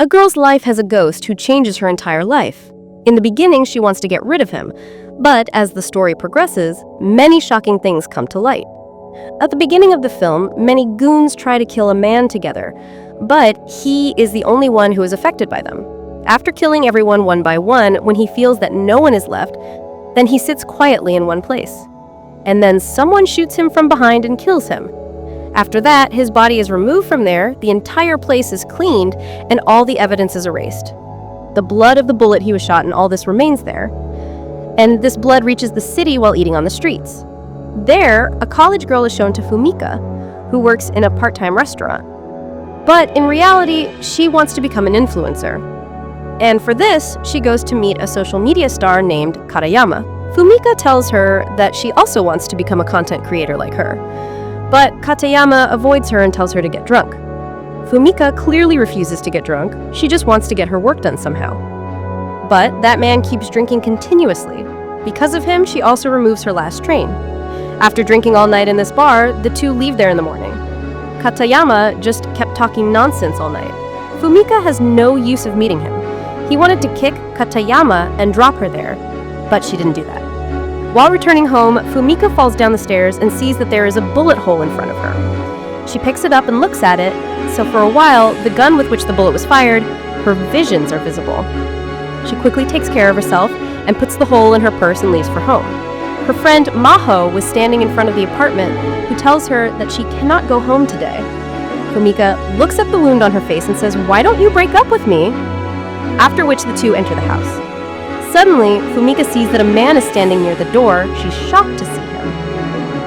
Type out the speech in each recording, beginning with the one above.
A girl's life has a ghost who changes her entire life. In the beginning, she wants to get rid of him, but as the story progresses, many shocking things come to light. At the beginning of the film, many goons try to kill a man together, but he is the only one who is affected by them. After killing everyone one by one, when he feels that no one is left, then he sits quietly in one place. And then someone shoots him from behind and kills him. After that, his body is removed from there, the entire place is cleaned, and all the evidence is erased. The blood of the bullet he was shot in, all this remains there. And this blood reaches the city while eating on the streets. There, a college girl is shown to Fumika, who works in a part-time restaurant. But in reality, she wants to become an influencer. And for this, she goes to meet a social media star named Katayama. Fumika tells her that she also wants to become a content creator like her. But Katayama avoids her and tells her to get drunk. Fumika clearly refuses to get drunk, she just wants to get her work done somehow. But that man keeps drinking continuously. Because of him, she also removes her last train. After drinking all night in this bar, the two leave there in the morning. Katayama just kept talking nonsense all night. Fumika has no use of meeting him. He wanted to kick Katayama and drop her there, but she didn't do that. While returning home, Fumika falls down the stairs and sees that there is a bullet hole in front of her. She picks it up and looks at it, so for a while, the gun with which the bullet was fired, her visions are visible. She quickly takes care of herself and puts the hole in her purse and leaves for home. Her friend Maho was standing in front of the apartment, who tells her that she cannot go home today. Fumika looks at the wound on her face and says, "Why don't you break up with me?" After which the two enter the house. Suddenly, Fumika sees that a man is standing near the door. She's shocked to see him.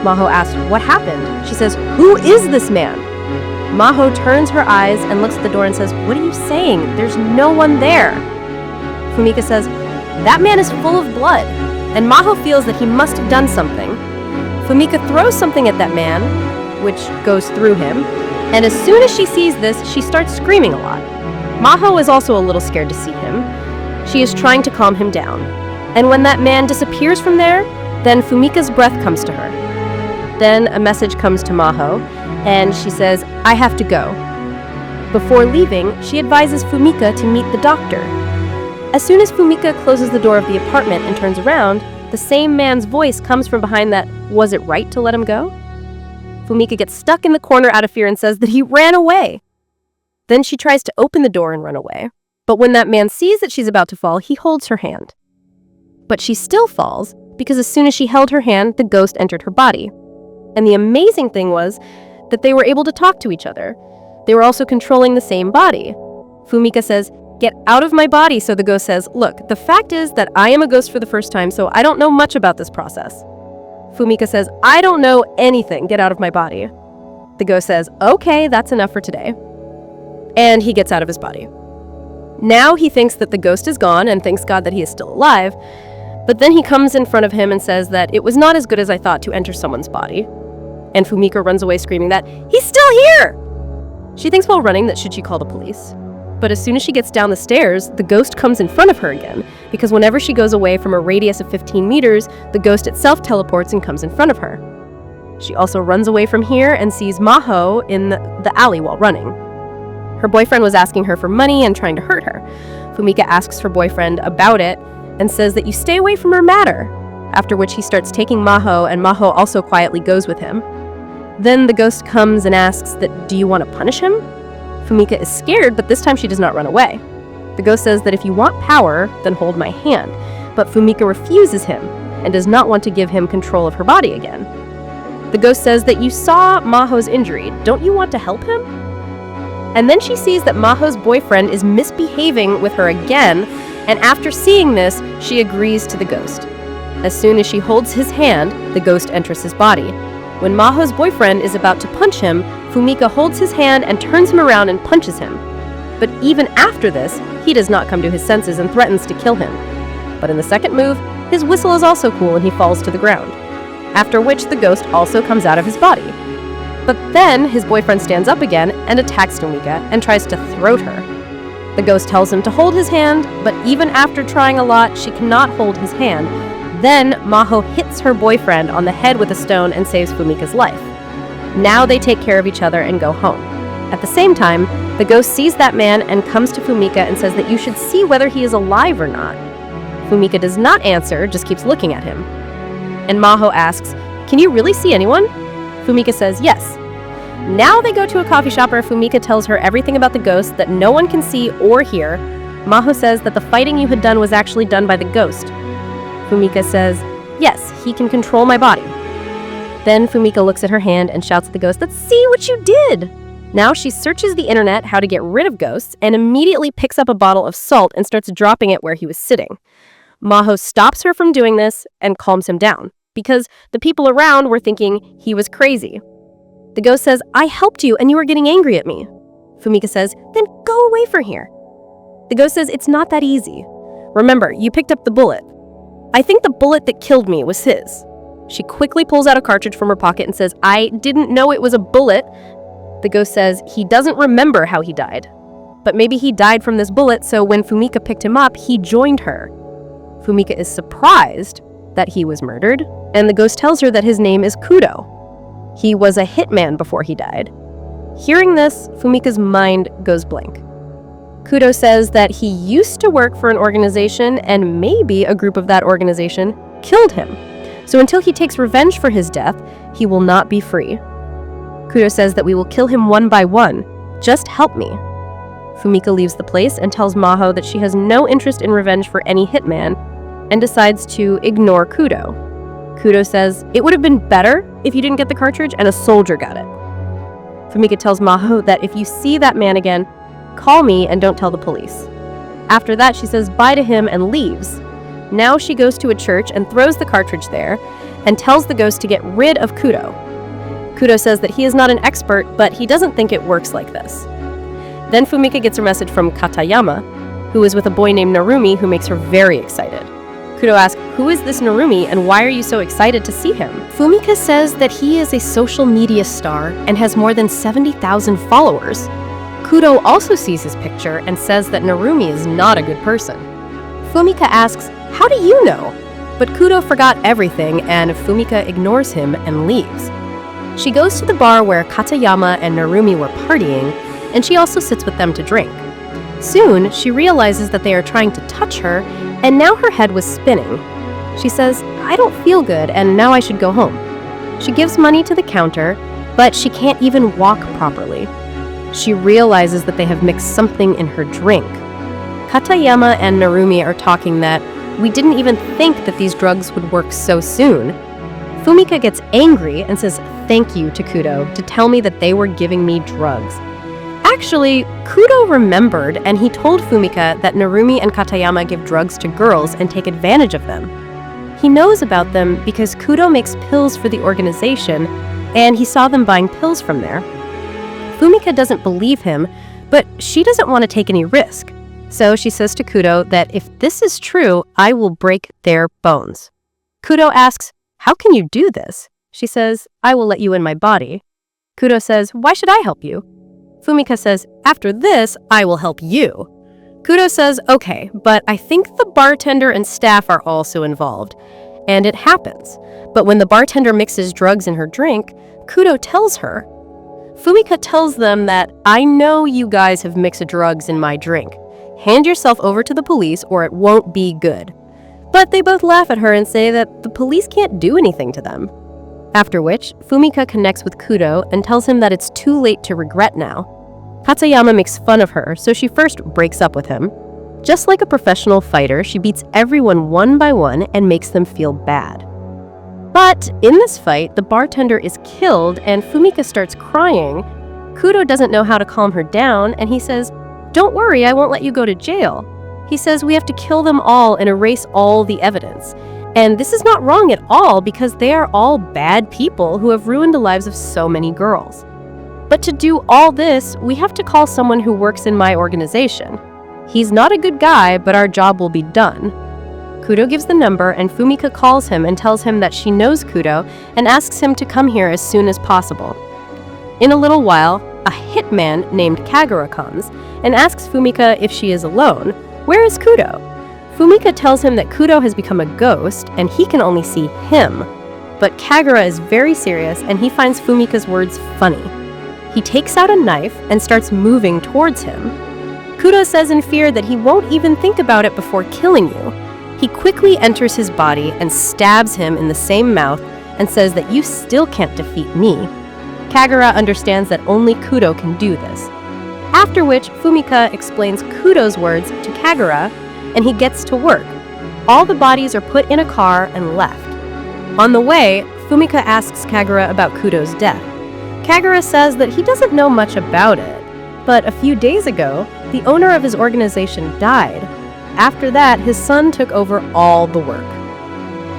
Maho asks, "What happened?" She says, "Who is this man?" Maho turns her eyes and looks at the door and says, "What are you saying? There's no one there." Fumika says, "That man is full of blood," and Maho feels that he must have done something. Fumika throws something at that man, which goes through him, and as soon as she sees this, she starts screaming a lot. Maho is also a little scared to see him. She is trying to calm him down. And when that man disappears from there, then Fumika's breath comes to her. Then a message comes to Maho, and she says, "I have to go." Before leaving, she advises Fumika to meet the doctor. As soon as Fumika closes the door of the apartment and turns around, the same man's voice comes from behind that, "Was it right to let him go?" Fumika gets stuck in the corner out of fear and says that he ran away. Then she tries to open the door and run away. But when that man sees that she's about to fall, he holds her hand. But she still falls, because as soon as she held her hand, the ghost entered her body. And the amazing thing was that they were able to talk to each other. They were also controlling the same body. Fumika says, "Get out of my body," so the ghost says, "Look, the fact is that I am a ghost for the first time, so I don't know much about this process." Fumika says, "I don't know anything, get out of my body." The ghost says, "Okay, that's enough for today." And he gets out of his body. Now he thinks that the ghost is gone and thanks God that he is still alive, but then he comes in front of him and says that it was not as good as I thought to enter someone's body. And Fumika runs away screaming that, "He's still here!" She thinks while running that should she call the police. But as soon as she gets down the stairs, the ghost comes in front of her again, because whenever she goes away from a radius of 15 meters, the ghost itself teleports and comes in front of her. She also runs away from here and sees Maho in the alley while running. Her boyfriend was asking her for money and trying to hurt her. Fumika asks her boyfriend about it and says that you stay away from her matter, after which he starts taking Maho, and Maho also quietly goes with him. Then the ghost comes and asks that, "Do you want to punish him?" Fumika is scared, but this time she does not run away. The ghost says that if you want power, then hold my hand, but Fumika refuses him and does not want to give him control of her body again. The ghost says that you saw Maho's injury, don't you want to help him? And then she sees that Maho's boyfriend is misbehaving with her again, and after seeing this, she agrees to the ghost. As soon as she holds his hand, the ghost enters his body. When Maho's boyfriend is about to punch him, Fumika holds his hand and turns him around and punches him. But even after this, he does not come to his senses and threatens to kill him. But in the second move, his whistle is also cool and he falls to the ground. After which the ghost also comes out of his body. But then his boyfriend stands up again and attacks Fumika and tries to throat her. The ghost tells him to hold his hand, but even after trying a lot, she cannot hold his hand. Then Maho hits her boyfriend on the head with a stone and saves Fumika's life. Now they take care of each other and go home. At the same time, the ghost sees that man and comes to Fumika and says that you should see whether he is alive or not. Fumika does not answer, just keeps looking at him. And Maho asks, "Can you really see anyone?" Fumika says yes. Now they go to a coffee shop where Fumika tells her everything about the ghost that no one can see or hear. Maho says that the fighting you had done was actually done by the ghost. Fumika says, "Yes, he can control my body." Then Fumika looks at her hand and shouts at the ghost, "Let's see what you did!" Now she searches the internet how to get rid of ghosts and immediately picks up a bottle of salt and starts dropping it where he was sitting. Maho stops her from doing this and calms him down, because the people around were thinking he was crazy. The ghost says, "I helped you and you were getting angry at me." Fumika says, "Then go away from here." The ghost says, "It's not that easy. Remember, you picked up the bullet. I think the bullet that killed me was his." She quickly pulls out a cartridge from her pocket and says, "I didn't know it was a bullet." The ghost says he doesn't remember how he died. But maybe he died from this bullet, so when Fumika picked him up, he joined her. Fumika is surprised that he was murdered, and the ghost tells her that his name is Kudo. He was a hitman before he died. Hearing this, Fumika's mind goes blank. Kudo says that he used to work for an organization, and maybe a group of that organization killed him. So until he takes revenge for his death, he will not be free. Kudo says that we will kill him one by one. Just help me. Fumika leaves the place and tells Maho that she has no interest in revenge for any hitman, and decides to ignore Kudo. Kudo says, "It would have been better if you didn't get the cartridge and a soldier got it." Fumika tells Maho that if you see that man again, call me and don't tell the police. After that, she says bye to him and leaves. Now she goes to a church and throws the cartridge there and tells the ghost to get rid of Kudo. Kudo says that he is not an expert, but he doesn't think it works like this. Then Fumika gets a message from Katayama, who is with a boy named Narumi who makes her very excited. Kudo asks, "Who is this Narumi and why are you so excited to see him?" Fumika says that he is a social media star and has more than 70,000 followers. Kudo also sees his picture and says that Narumi is not a good person. Fumika asks, "How do you know?" But Kudo forgot everything and Fumika ignores him and leaves. She goes to the bar where Katayama and Narumi were partying, and she also sits with them to drink. Soon, she realizes that they are trying to touch her, and now her head was spinning. She says, "I don't feel good, and now I should go home." She gives money to the counter, but she can't even walk properly. She realizes that they have mixed something in her drink. Katayama and Narumi are talking that we didn't even think that these drugs would work so soon. Fumika gets angry and says thank you to Kudo to tell me that they were giving me drugs. Actually, Kudo remembered and he told Fumika that Narumi and Katayama give drugs to girls and take advantage of them. He knows about them because Kudo makes pills for the organization and he saw them buying pills from there. Fumika doesn't believe him, but she doesn't want to take any risk. So she says to Kudo that if this is true, I will break their bones. Kudo asks, "How can you do this?" She says, "I will let you in my body." Kudo says, "Why should I help you?" Fumika says, "After this, I will help you." Kudo says, "Okay, but I think the bartender and staff are also involved." And it happens. But when the bartender mixes drugs in her drink, Kudo tells her. Fumika tells them that, "I know you guys have mixed drugs in my drink. Hand yourself over to the police or it won't be good." But they both laugh at her and say that the police can't do anything to them. After which, Fumika connects with Kudo and tells him that it's too late to regret now. Katayama makes fun of her, so she first breaks up with him. Just like a professional fighter, she beats everyone one by one and makes them feel bad. But in this fight, the bartender is killed and Fumika starts crying. Kudo doesn't know how to calm her down and he says, "Don't worry, I won't let you go to jail." He says we have to kill them all and erase all the evidence. And this is not wrong at all because they are all bad people who have ruined the lives of so many girls. But to do all this, we have to call someone who works in my organization. He's not a good guy, but our job will be done. Kudo gives the number and Fumika calls him and tells him that she knows Kudo and asks him to come here as soon as possible. In a little while, a hitman named Kagura comes and asks Fumika if she is alone. Where is Kudo? Fumika tells him that Kudo has become a ghost and he can only see him. But Kagura is very serious and he finds Fumika's words funny. He takes out a knife and starts moving towards him. Kudo says in fear that he won't even think about it before killing you. He quickly enters his body and stabs him in the same mouth and says that you still can't defeat me. Kagura understands that only Kudo can do this. After which, Fumika explains Kudo's words to Kagura, and he gets to work. All the bodies are put in a car and left. On the way, Fumika asks Kagura about Kudo's death. Kagura says that he doesn't know much about it, but a few days ago, the owner of his organization died. After that, his son took over all the work.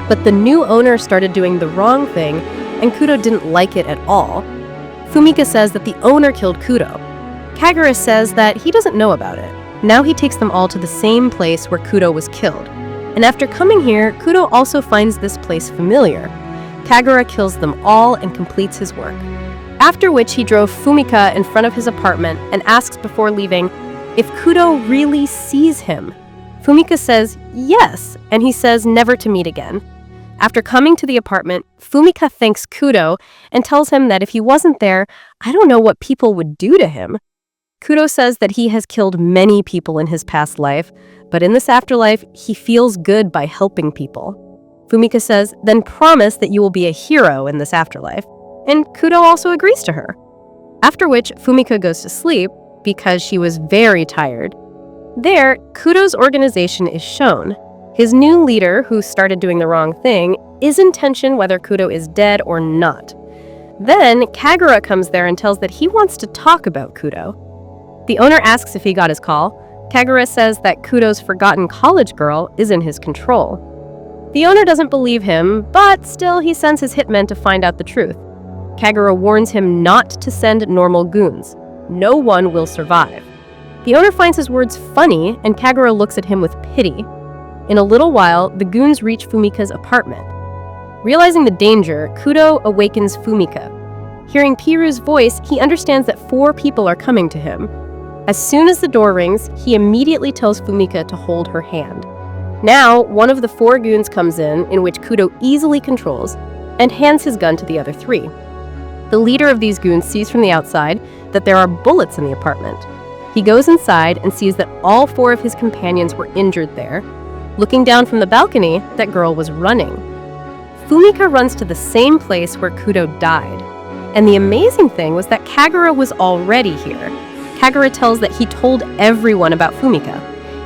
But the new owner started doing the wrong thing, and Kudo didn't like it at all. Fumika says that the owner killed Kudo. Kagura says that he doesn't know about it. Now he takes them all to the same place where Kudo was killed. And after coming here, Kudo also finds this place familiar. Kagura kills them all and completes his work. After which he drove Fumika in front of his apartment and asks before leaving if Kudo really sees him. Fumika says yes, and he says never to meet again. After coming to the apartment, Fumika thanks Kudo and tells him that if he wasn't there, I don't know what people would do to him. Kudo says that he has killed many people in his past life, but in this afterlife, he feels good by helping people. Fumika says, then promise that you will be a hero in this afterlife. And Kudo also agrees to her. After which, Fumika goes to sleep because she was very tired. There, Kudo's organization is shown. His new leader, who started doing the wrong thing, is in tension whether Kudo is dead or not. Then, Kagura comes there and tells that he wants to talk about Kudo. The owner asks if he got his call. Kagura says that Kudo's forgotten college girl is in his control. The owner doesn't believe him, but still he sends his hitmen to find out the truth. Kagura warns him not to send normal goons. No one will survive. The owner finds his words funny, and Kagura looks at him with pity. In a little while, the goons reach Fumika's apartment. Realizing the danger, Kudo awakens Fumika. Hearing Piru's voice, he understands that 4 people are coming to him. As soon as the door rings, he immediately tells Fumika to hold her hand. Now, one of the 4 goons comes in which Kudo easily controls, and hands his gun to the other 3. The leader of these goons sees from the outside that there are bullets in the apartment. He goes inside and sees that all 4 of his companions were injured there. Looking down from the balcony, that girl was running. Fumika runs to the same place where Kudo died. And the amazing thing was that Kagura was already here. Kagura tells that he told everyone about Fumika.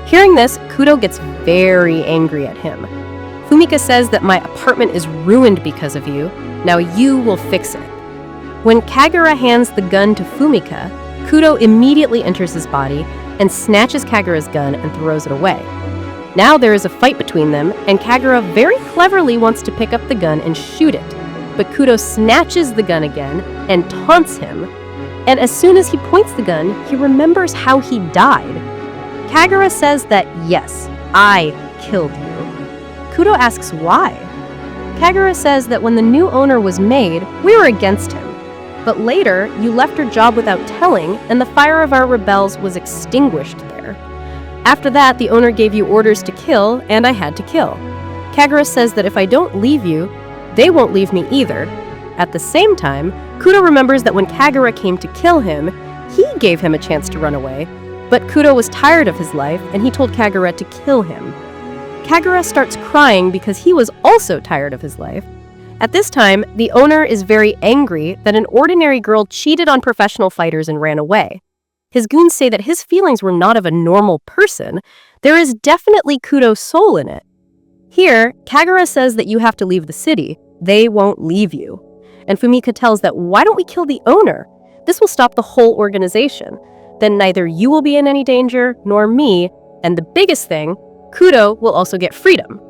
Hearing this, Kudo gets very angry at him. Fumika says that my apartment is ruined because of you. Now you will fix it. When Kagura hands the gun to Fumika, Kudo immediately enters his body and snatches Kagura's gun and throws it away. Now there is a fight between them, and Kagura very cleverly wants to pick up the gun and shoot it. But Kudo snatches the gun again and taunts him. And as soon as he points the gun, he remembers how he died. Kagura says that, yes, I killed you. Kudo asks why. Kagura says that when the new owner was made, we were against him. But later, you left your job without telling, and the fire of our rebels was extinguished there. After that, the owner gave you orders to kill, and I had to kill. Kagura says that if I don't leave you, they won't leave me either. At the same time, Kudo remembers that when Kagura came to kill him, he gave him a chance to run away. But Kudo was tired of his life, and he told Kagura to kill him. Kagura starts crying because he was also tired of his life. At this time, the owner is very angry that an ordinary girl cheated on professional fighters and ran away. His goons say that his feelings were not of a normal person. There is definitely Kudo's soul in it. Here, Kagura says that you have to leave the city. They won't leave you. And Fumika tells that why don't we kill the owner? This will stop the whole organization. Then neither you will be in any danger, nor me, and the biggest thing, Kudo will also get freedom.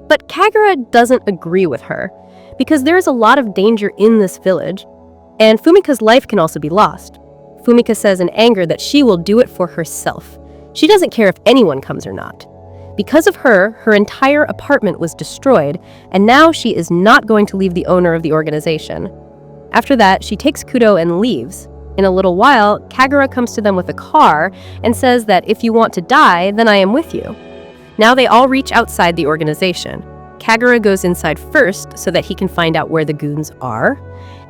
But Kagura doesn't agree with her, because there is a lot of danger in this village, and Fumika's life can also be lost. Fumika says in anger that she will do it for herself. She doesn't care if anyone comes or not. Because of her, her entire apartment was destroyed, and now she is not going to leave the owner of the organization. After that, she takes Kudo and leaves. In a little while, Kagura comes to them with a car and says that if you want to die, then I am with you. Now they all reach outside the organization. Kagura goes inside first so that he can find out where the goons are.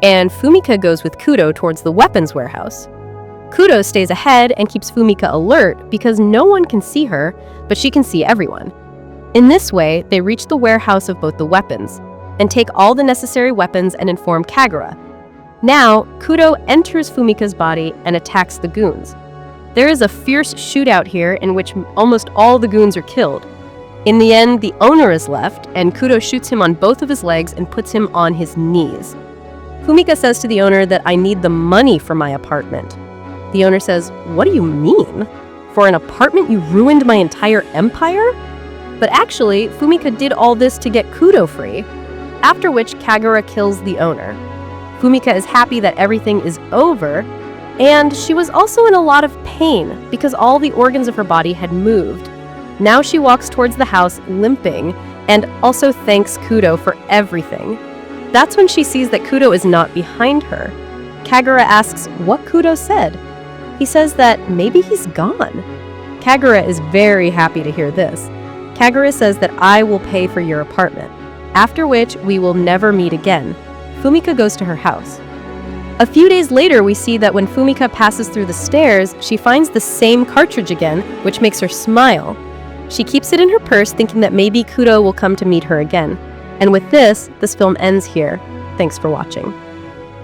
and Fumika goes with Kudo towards the weapons warehouse. Kudo stays ahead and keeps Fumika alert because no one can see her, but she can see everyone. In this way, they reach the warehouse of both the weapons and take all the necessary weapons and inform Kagura. Now, Kudo enters Fumika's body and attacks the goons. There is a fierce shootout here in which almost all the goons are killed. In the end, the owner is left, and Kudo shoots him on both of his legs and puts him on his knees. Fumika says to the owner that I need the money for my apartment. The owner says, "What do you mean? For an apartment you ruined my entire empire?" But actually, Fumika did all this to get Kudo free, after which Kagura kills the owner. Fumika is happy that everything is over, and she was also in a lot of pain because all the organs of her body had moved. Now she walks towards the house limping and also thanks Kudo for everything. That's when she sees that Kudo is not behind her. Kagura asks what Kudo said. He says that maybe he's gone. Kagura is very happy to hear this. Kagura says that I will pay for your apartment, after which we will never meet again. Fumika goes to her house. A few days later, we see that when Fumika passes through the stairs, she finds the same cartridge again, which makes her smile. She keeps it in her purse, thinking that maybe Kudo will come to meet her again. And with this film ends here. Thanks for watching.